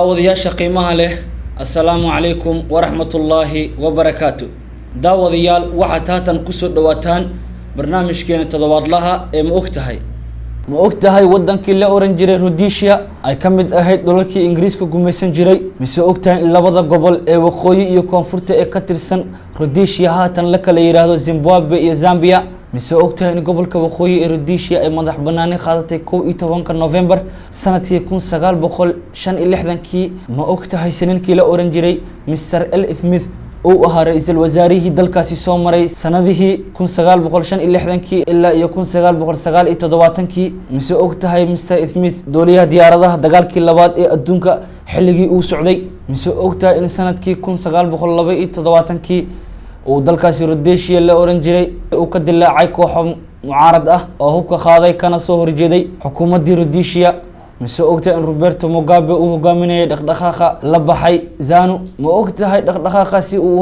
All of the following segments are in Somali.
daawadayaasha qiimaha leh assalaamu calaykum waraxmatullaahi wabarakaatu. daawadayaal waxaad haatan kusoo dhawaataan barnaamijkeena toddobaadlaha ee ma ogtahay wadankii la oran jiray Rhodesia ay ka mid ahayd dhulalkii Ingiriiska gumaysan jiray mise ogtahay in labada gobol ee waqooyi iyo koonfurta ee ka tirsan Rhodesia haatan la kala yiraahdo Zimbabwe iyo Zambia mise ogtahay in gobolka waqooyi ee Rhodesia ay madax banaani qaadatay 11 November sanadkii 1965 ma ogtahay sanankii la oran jiray Mr. L. Smith oo ahaa ra'iisul wasaarihii dalkaasi soo maray sanadihii 1965 ilaa iyo 1979 mise ogtahay Mr. Smith dooliyaha diyaaradaha dagaalkii labaad ee adduunka xilligii uu socday mise ogtahay in sanadkii 1972 uu dalkaasi Rhodesia la oran jiray uu ka dilaacay kooxo mucaarad ah oo hubka qaaday kana soo horjeeday xukuumadda Rhodesia mise ogtahay in Roberto Mugabe uu hogaaminayay dhaqdhaqaaqa la baxay ZANU ma ogtahay dhaqdhaqaaqaasi uu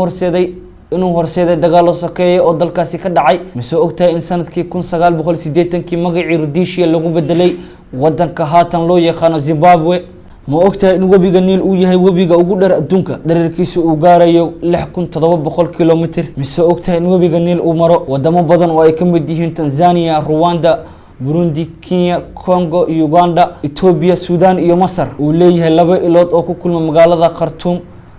horseeday dagaalo sokeeye oo dalkaasi ka dhacay mise ogtahay in sanadkii 1980 magacii Rhodesia lagu bedelay wadanka haatan loo yaqaan Zimbabwe ma ogtahay in webiga Niil uu yahay webiga ugu dheer adduunka dhererkiisu uu gaarayo 6700 kilomitir mise ogtahay in webiga Niil uu maro wadamo badan oo ay ka mid yihiin Tanzania, Rwanda, Burundi, Kenya, Congo, Uganda, Ethiopia, Sudan iyo Masar uu leeyahay laba ilood oo ku kulma magaalada Khartoum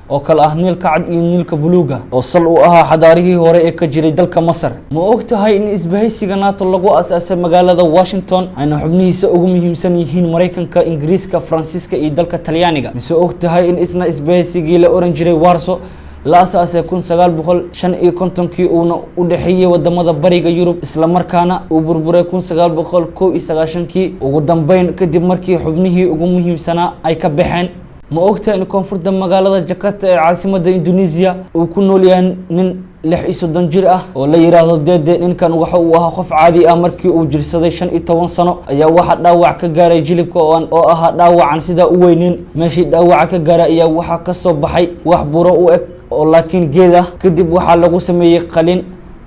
oo kala ah Niilka Cad iyo Niilka Buluuga oo sal u ahaa xadaarihii hore ee ka jiray dalka Masar ma ogtahay in isbahaysiga NATO lagu aasaasay magaalada Washington ayna xubnihiisa ugu muhiimsan yihiin Mareykanka, Ingiriiska, Faransiiska iyo dalka Talyaaniga mise ogtahay in isna isbahaysigii la oran jiray Warsaw la asaasay 1955 uuna u dhaxeeyay wadamada bariga Yurub isla markaana uu burburay 1991 ugu dambeyn kadib markii xubnihii ugu muhiimsanaa ay ka baxeen ma ogtahay in koonfurta magaalada Jakarta ee caasimadda Indonesia uu ku nool yahay nin 36 jir ah oo la yiraahdo Dede ninkan waxa uu ahaa qof caadi ah markii uu jirsaday 15 sano ayaa waxa dhaawac ka gaaray jilibka oo ahaa dhaawacan sida u weynin meeshii dhaawac ka gaaray ayaa waxa ka soo baxay wax buro u eg oo laakiin geed ah kadib waxa lagu sameeyay qalin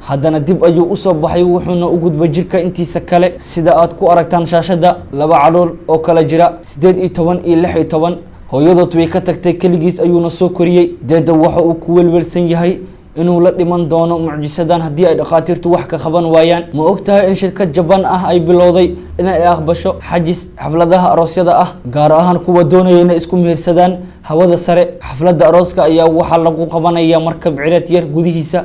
haddana dib ayuu u soo baxay wuxuuna u gudbay jirka intiisa kale sida aad ku aragtaan shaashada laba calool oo kala jira 18 iyo 16 hooyadood way ka tagtay kaligiis ayuuna soo koriyay Dede waxa uu ku welwelsan yahay inuu la dhiman doono mucjisadan haddii ay dhaqaatiirtu wax ka qaban waayaan ma ogtahay in shirkad Japan ah ay bilowday in ay aqbasho xajis xafladaha aroosyada ah gaar ahaan kuwa doonaya inay isku mehersadaan hawada sare xafladda arooska ayaa waxa lagu qabanayaa markab cireed yar gudihiisa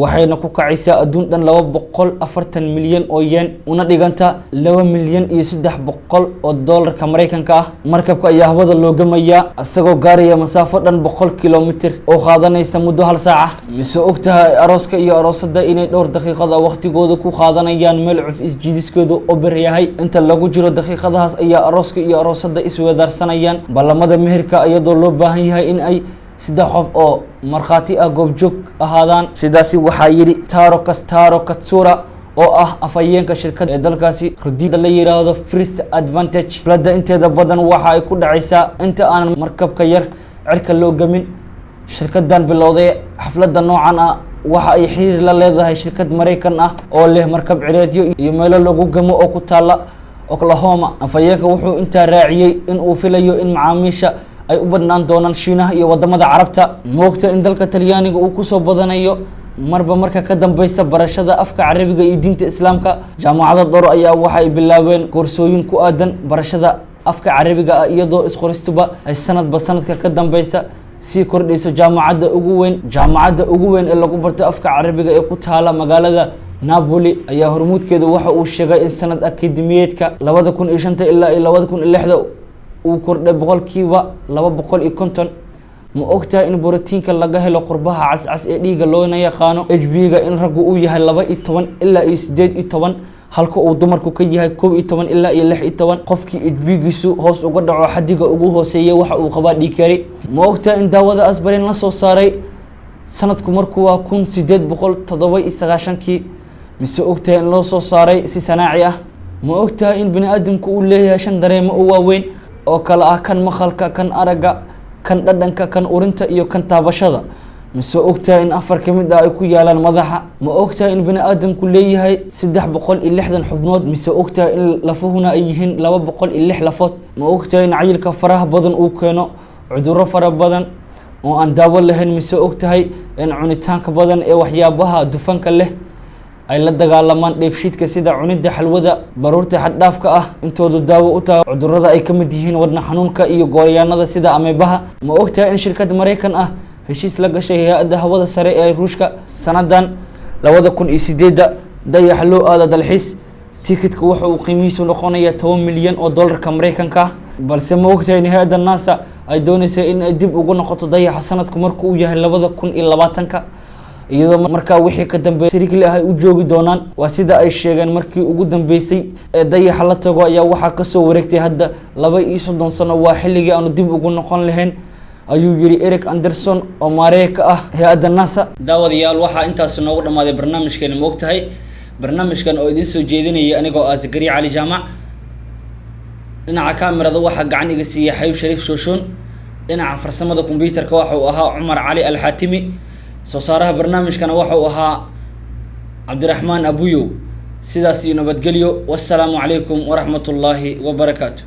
waxayna ku kacaysaa adduun dhan 240 milyan oo yen una dhiganta 2 milyan iyo 300 oo doolarka Mareykanka ah markabka ayaa hawada loo gamayaa asagoo gaaraya masaafo dhan 100 kilomitir oo qaadanaysa muddo hal saac mise ogtahay arooska iyo aroosada inay dhowr daqiiqad waqtigooda ku qaadanayaan meel cuf isjiidiskooda oo baryahay inta lagu jiro daqiiqadahaas ayaa arooska iyo aroosada isweedarsanayaan ballamada meherka iyadoo loo baahan yahay in ay sida qof oo markhaati ah goobjoog ahaadaan sidaasi waxaa yiri Taro Katsura oo ah afayeenka shirkadda ee dalkaasi Rhodesia la yiraahdo First Advantage xafladda inteeda badan waxa ay ku dhacaysaa inta aan markabka yar cirka loo gamin shirkaddan bilowday xafladda noocan ah waxa ay xiriir la leedahay shirkad Mareykan ah oo leh markab cireedyo iyo meelo lagu gamo oo ku taala Oklahoma afayeenka wuxuu intaa raaciyay in uu filayo in macaamiisha ay u badnaan doonaan Shiinaha iyo wadamada Carabta moogta in dalka Talyaaniga uu ku soo badanayo marka ka dambaysa barashada afka Carabiga iyo diinta Islaamka jaamacadda dhowr ayaa waxa ay bilaabeen koorsooyin ku aadan barashada afka Carabiga iyadoo isqoristuba ay sanadka ka dambaysa si kordhayso jaamacadda ugu weyn ee lagu barto afka Carabiga ee ku taala magaalada Napoli ayaa hormuudkeedu waxa uu sheegay in sanad akademiyeedka 2005 ilaa 2006 uu kordhay boqolkiiba 250 ma ogtahay in borotiinka laga helo qurbaha cascas ee dhiiga loona yaqaano HB-ga in raggu uu yahay 12 ilaa 18 halka uu dumarku ka yahay 11 ilaa 16 qofkii HB-giisu hoos uga dhaco xadiga ugu hooseeya waxa uu qabaa dhiig yari ma ogtahay in daawada aspirin la soo saaray sanadku markuu waa 1897 mise ogtahay in loo soo saaray si sanaaci ah ma ogtahay in bini'aadamku uu leeyahay 5 dareemo oo waaweyn oo kala ah kan maqalka kan aragga kan dhadhanka kan urinta iyo kan taabashada mise ogtahay in 4 kamid ah ay ku yaalaan madaxa ma ogtahay in bini'aadamku leeyahay 360 xubnood mise ogtahay in lafuhuna ay yihiin 206 lafood ma ogtahay in cayilka faraha badan uu keeno cudurro fara badan oo aan daawo lahayn mise ogtahay in cunitaanka badan ee waxyaabaha dufanka leh ay la dagaalamaan dheefshiidka sida cunida xalwada baruurta xad dhaafka ah intoodu daawo u tahay cudurrada ay ka mid yihiin wadna xanuunka iyo gooryaanada sida ameebaha ma ogtahay in shirkad Mareykan ah heshiis la gashay hay'adda hawada sare ee Ruushka sanadan 2008 dayax loo aado dalxiis tikitka waxa uu qiimihiisu noqonayaa 10 milyan oo dollarka Mareykanka balse ma ogtahay in hay'adda NASA ay doonayso in ay dib ugu noqoto dayaxa sanadku markuu uu yahay 2020 iyadoo markaa wixii ka dambeeyay shirkii ay u joogi doonaan waa sida ay sheegeen markii ugu dambeysay ee dayaxa la tago ayaa waxa ka soo wareegtay hadda 22 sano waa xilligii aanu dib ugu noqon lahayn ayuu yiri Eric Anderson oo Mareykan ah hay'adda NASA daawadayaal waxa intaas noogu dhamaaday barnaamijkeena ma ogtahay barnaamijkan oo idin soo jeedinaya anigoo Zakari Ali Jaamac dhinaca kaamirada waxa gacan iga siiyay Xayb Sharif Shoshon dhinaca farsamada kombiyuutarka waxa uu ahaa Umar Ali Al-Hatimi soo saaraha barnaamijkana waxa uu ahaa Cabdiraxmaan Abuyo sidaas iyo nabadgelyo wassalaamu calaykum wa rahmatullaahi wa barakaatuh